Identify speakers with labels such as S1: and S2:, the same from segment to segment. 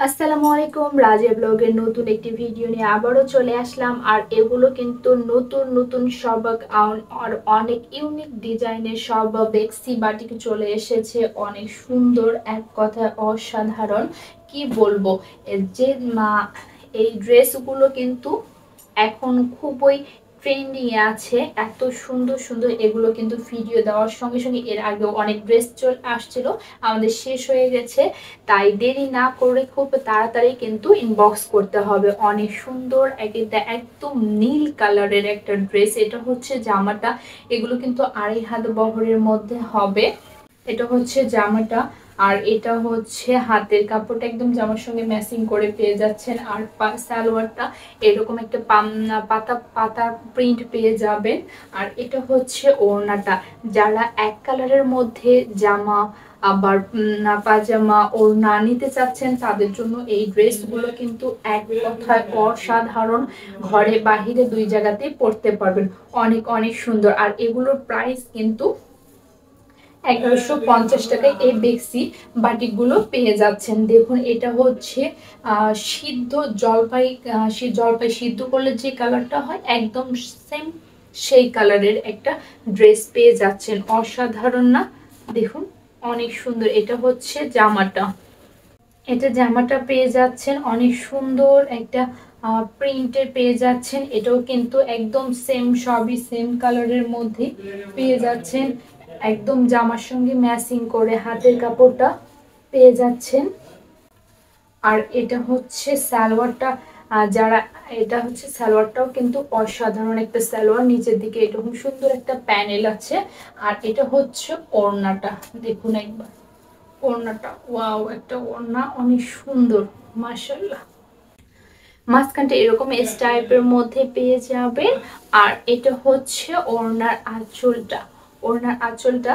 S1: আসসালামু আলাইকুম, রাজিয়া ব্লগের নতুন একটি ভিডিও নিয়ে আবারও চলে আসলাম। আর এগুলো কিন্তু নতুন নতুন সব আর অনেক ইউনিক ডিজাইনের সব বেক্সি বাটিক চলে এসেছে। অনেক সুন্দর, এক কথায় অসাধারণ। কি বলবো, যে মা এই ড্রেসগুলো কিন্তু এখন খুবই ট্রেন্ডিং এ আছে। এত সুন্দর সুন্দর এগুলো কিন্তু ভিডিও দেওয়ার সঙ্গে সঙ্গে এর আগেও অনেক ড্রেস চলে আসছিল, আমাদের শেষ হয়ে গেছে। তাই দেরি না করে খুব তাড়াতাড়ি কিন্তু ইনবক্স করতে হবে। অনেক সুন্দর একদম নীল কালারের একটা ড্রেস। এটা হচ্ছে জামাটা, এগুলো কিন্তু 2.5 হাত বহরের মধ্যে হবে। এটা হচ্ছে জামাটা, আর এটা হচ্ছে হাতের কাপড়টা একদম জামার সঙ্গে ম্যাচিং করে পেয়ে যাচ্ছেন। আর সালোয়ারটা এরকম একটা পাতা পাতা প্রিন্ট পেয়ে যাবেন। আর এটা হচ্ছে ওড়নাটা, যারা এক কালারের মধ্যে জামা আবার পাজামা ওড়না নিতে চাচ্ছেন তাদের জন্য এই ড্রেসগুলো কিন্তু এক কথায় অসাধারণ। ঘরে বাহিরে দুই জায়গাতেই পরতে পারবেন। অনেক অনেক সুন্দর। আর এগুলোর প্রাইস কিন্তু 1150 টাকায় এই বেক্সি বাটিকগুলো পেয়ে যাচ্ছেন। দেখুন, এটা হচ্ছে সিদ্ধ জলপাই। জলপাই সিদ্ধ করলে যে কালারটা হয় একদম সেম সেই কালারের একটা ড্রেস পেয়ে যাচ্ছেন। অসাধারণ না? দেখুন, অনেক সুন্দর। এটা হচ্ছে জামাটা, এটা জামাটা পেয়ে যাচ্ছেন অনেক সুন্দর একটা প্রিন্টের পেয়ে যাচ্ছেন। এটাও কিন্তু একদম সেম, সবই সেম কালারের মধ্যে পেয়ে যাচ্ছেন। একদম জামার সঙ্গে ম্যাচিং করে হাতের কাপড়টা পেয়ে যাচ্ছেন। আর এটা হচ্ছে সালোয়ারটা, যারা এটা হচ্ছে সালোয়ারটাও কিন্তু অসাধারণ একটা সালোয়ার। নিচের দিকে এরকম সুন্দর একটা প্যানেল আছে। আর এটা হচ্ছে ওড়নাটা, দেখুন একবার ওড়নাটা, ওয়াও, একটা ওড়না অনেক সুন্দর, মাশাআল্লাহ। মাঝখানটা এরকম এস টাইপের মধ্যে পেয়ে যাবেন। আর এটা হচ্ছে ওড়নার আঁচলটা, ওড়নার আঁচলটা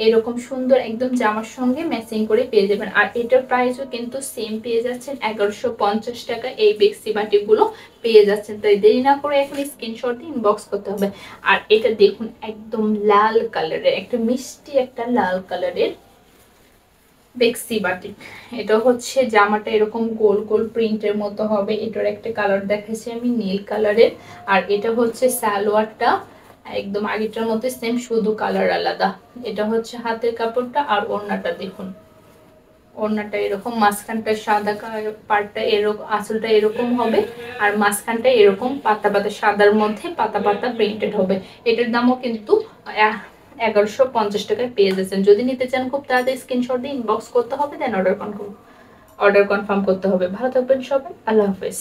S1: এরকম সুন্দর একদম জামার সঙ্গে ম্যাচিং করে পেয়ে যাবেন। আর এটার প্রাইসও কিন্তু সেম পেয়ে যাচ্ছেন 1150 টাকা। এই বেক্সি বাটিগুলো পেয়ে যাচ্ছেন। তাই দেরি না করে এখন স্ক্রিনশট দিয়ে ইনবক্স করতে হবে। আর এটা দেখুন, একদম লাল কালারের, একটা মিষ্টি একটা লাল কালারের বেক্সি বাটিক। এটা হচ্ছে জামাটা এরকম গোল গোল প্রিন্টের মতো হবে। এটার একটা কালার দেখাচ্ছি আমি, নীল কালারের। আর এটা হচ্ছে সালোয়ারটা, একদম আগেরটার মতো সেম, শুধু কালার আলাদা। এটা হচ্ছে হাতের কাপড়টা। আর ওড়নাটা দেখুন, ওড়নাটা এরকম, মাঝখানটা সাদা পাড়টা এরকম, আঁচলটা এরকম হবে। আর মাঝখানটা এরকম পাতা পাতা সাদার মধ্যে পাতা পাতা প্রিন্টেড হবে। এটার দামও কিন্তু 1150 টাকায় পেয়ে যাচ্ছেন। যদি নিতে চান খুব তাড়াতাড়ি স্ক্রিনশট দিয়ে ইনবক্স করতে হবে, দেন অর্ডার কনফার্ম করতে হবে। ভালো থাকবেন সবাই, আল্লাহ হাফেজ।